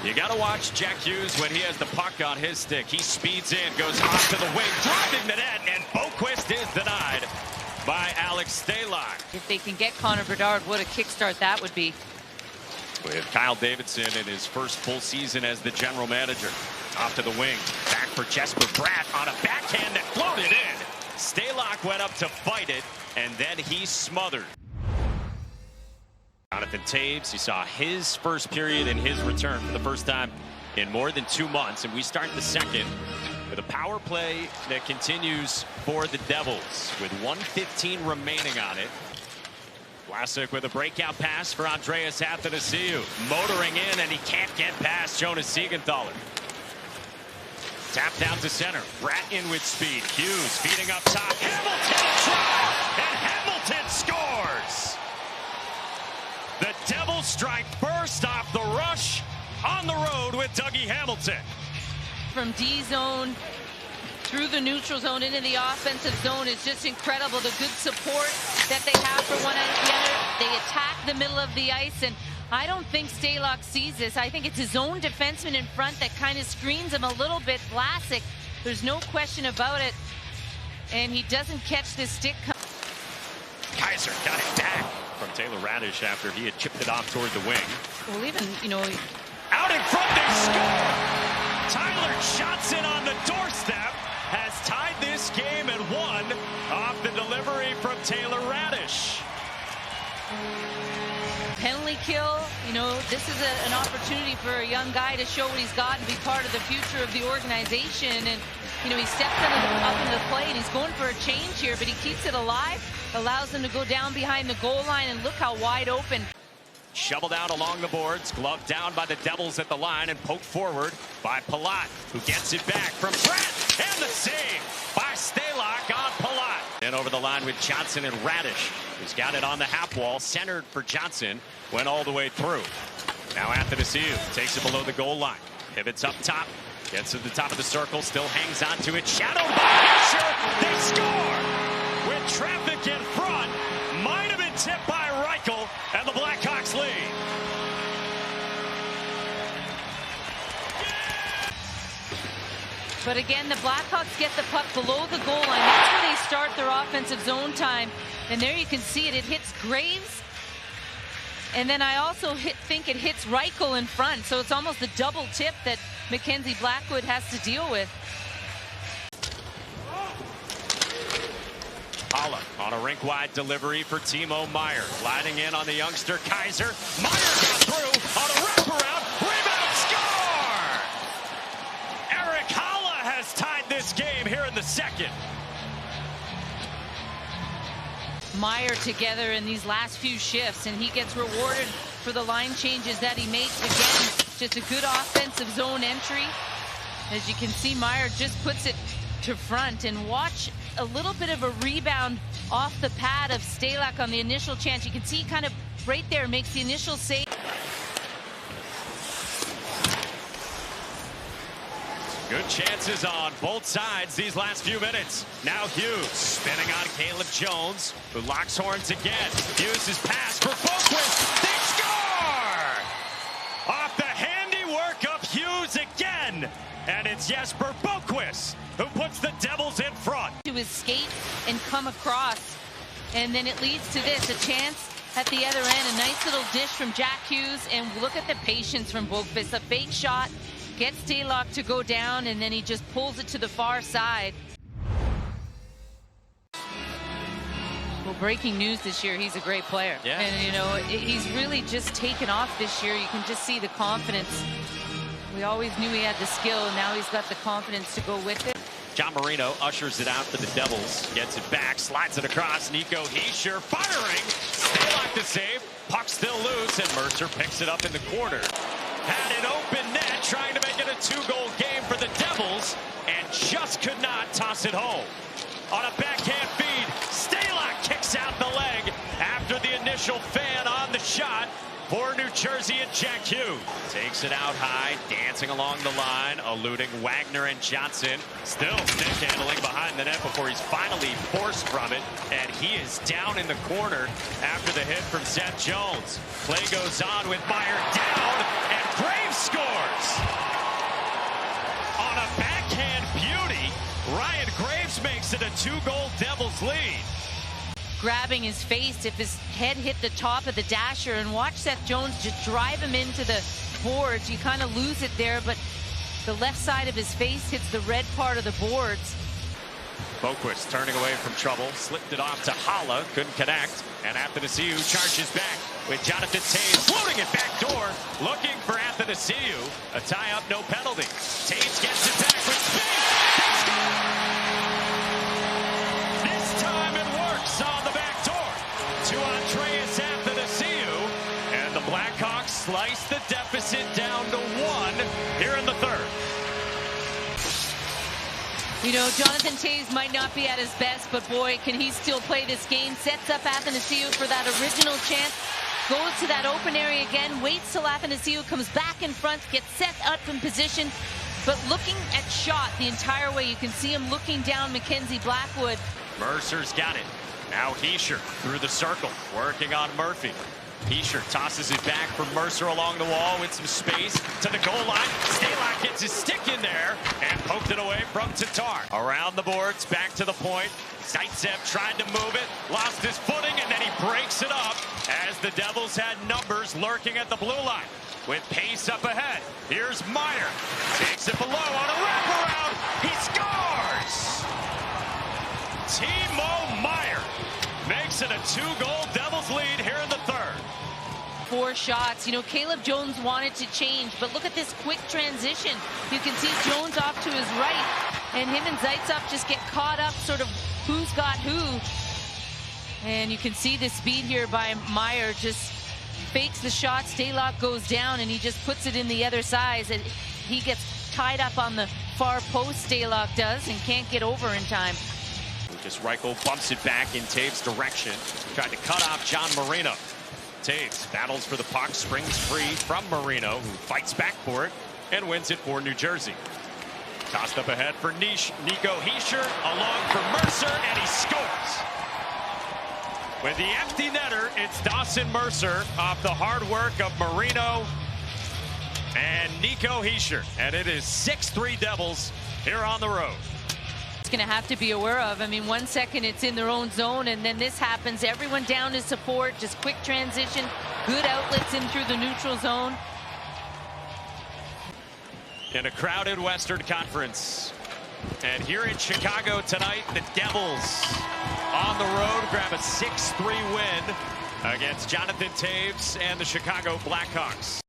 You got to watch Jack Hughes when he has the puck on his stick. He speeds in, goes off to the wing, driving the net, and Boquist is denied by Alex Stalock. If they can get Connor Bedard, what a kickstart that would be. With Kyle Davidson in his first full season as the general manager. Off to the wing, back for Jesper Bratt on a backhand that floated in. Stalock went up to fight it, and then he smothered. Jonathan Taves, he saw his first period in his return for the first time in more than 2 months, and we start the second with a power play that continues for the Devils with 1:15 remaining on it. Vlasic with a breakout pass for Andreas Athanasiou, motoring in, and he can't get past Jonas Siegenthaler. Tap down to center, Bratt in with speed, Hughes feeding up top, Hamilton drive, and Hamilton scores! The Devils strike first off the rush on the road with Dougie Hamilton. From D zone through the neutral zone into the offensive zone is just incredible. The good support that they have for one another. They attack the middle of the ice, and I don't think Stalock sees this. I think it's his own defenseman in front that kind of screens him a little bit. Vlasic, there's no question about it, and he doesn't catch this stick. Kaiser got it back from Taylor Radish after he had chipped it off toward the wing. Well, even, you know, out in front, they score! Tyler Johnson on the doorstep has tied this game at 1 off the delivery from Taylor Radish. Penalty kill, you know, this is an opportunity for a young guy to show what he's got and be part of the future of the organization. And, you know, he steps up into the play and he's going for a change here, but he keeps it alive, allows them to go down behind the goal line, and look how wide open. Shoveled out along the boards, gloved down by the Devils at the line, and poked forward by Palat, who gets it back from Bratt, and the save by Stalock on Palat. And over the line with Johnson and Radish, who's got it on the half wall, centered for Johnson, went all the way through. Now Athanasiou takes it below the goal line, pivots up top, gets to the top of the circle, still hangs on to it, shadowed by Hischier. They score with traffic in front. Might have been tipped by Reichel, and the Blackhawks lead. But again, the Blackhawks get the puck below the goal line. That's where they start their offensive zone time. And there you can see it. It hits Graves. And then I also think it hits Reichel in front. So it's almost a double tip that Mackenzie Blackwood has to deal with. Haula on a rink-wide delivery for Timo Meier. Gliding in on the youngster Kaiser. Meier got through on a wraparound. Rebound, score! Erik Haula has tied this game here in the second. Meier together in these last few shifts, and he gets rewarded for the line changes that he makes. Again, just a good offensive zone entry. As you can see, Meier just puts it to front, and watch a little bit of a rebound off the pad of Stalock on the initial chance. You can see kind of right there makes the initial save. Good chances on both sides these last few minutes. Now Hughes spinning on Caleb Jones, who locks horns again. Hughes' pass for Boquist. They score! Off the handiwork of Hughes again. And it's Jesper Boquist who puts the Devils in front. To escape and come across. And then it leads to this, a chance at the other end. A nice little dish from Jack Hughes. And look at the patience from Boquist. A fake shot, gets Stalock to go down, and then he just pulls it to the far side. Well, breaking news this year, he's a great player. Yeah. And, you know, he's really just taken off this year. You can just see the confidence. We always knew he had the skill, and now he's got the confidence to go with it. John Marino ushers it out for the Devils. Gets it back, slides it across. Nico Hischier firing. Stalock the save. Puck still loose, and Mercer picks it up in the corner. Had an open net, trying to make it a 2-goal game for the Devils, and just could not toss it home. On a backhand feed, Stalock kicks out the leg after the initial fan on the shot for New Jersey and Jack Hughes. Takes it out high, dancing along the line, eluding Wagner and Johnson. Still stick handling behind the net before he's finally forced from it, and he is down in the corner after the hit from Seth Jones. Play goes on with Meier down, and Graves scores! Blackhawks. On a backhand beauty, Ryan Graves makes it a 2-goal Devils lead. Grabbing his face if his head hit the top of the dasher, and watch Seth Jones just drive him into the boards. You kind of lose it there, but the left side of his face hits the red part of the boards. Boquist turning away from trouble, slipped it off to Haula, couldn't connect, and Athanasiou charges back with Jonathan Toews floating it back door, looking for Athanasiou. A tie-up, no penalty. Toews gets it back with space. This time it works on the back door to Andreas Athanasiou, and the Blackhawks slice the deficit down to 1 here in the third. You know, Jonathan Toews might not be at his best, but boy, can he still play this game. Sets up Athanasiou for that original chance. Goes to that open area again. Waits till Athanasiou comes back in front. Gets set up in position. But looking at shot the entire way. You can see him looking down Mackenzie Blackwood. Mercer's got it. Now Hischier through the circle. Working on Murphy. Hischier tosses it back from Mercer along the wall with some space to the goal line. Stalock gets his stick in there and poked it away from Tatar. Around the boards, back to the point. Zaitsev tried to move it, lost his footing, and then he breaks it up as the Devils had numbers lurking at the blue line. With pace up ahead, here's Meier. Takes it below on a wraparound. He scores! Timo Meier makes it a 2-goal Devils lead here in the third. 4 shots. You know, Caleb Jones wanted to change, but look at this quick transition. You can see Jones off to his right, and him and Zaitsev just get caught up, sort of who's got who. And you can see the speed here by Meier. Just fakes the shot. Stalock goes down, and he just puts it in the other side. And he gets tied up on the far post, Stalock does, and can't get over in time. Lucas Reichel bumps it back in Toews' direction. Tried to cut off John Marino. Toews battles for the puck, springs free from Marino, who fights back for it and wins it for New Jersey. Tossed up ahead for Nico Hischier, along for Mercer, and he scores. With the empty netter, it's Dawson Mercer off the hard work of Marino and Nico Hischier. And it is 6-3 Devils here on the road. Going to have to be aware of. I mean, 1 second it's in their own zone, and then this happens. Everyone down to support, just quick transition, good outlets in through the neutral zone. In a crowded Western Conference, and here in Chicago tonight, the Devils on the road grab a 6-3 win against Jonathan Toews and the Chicago Blackhawks.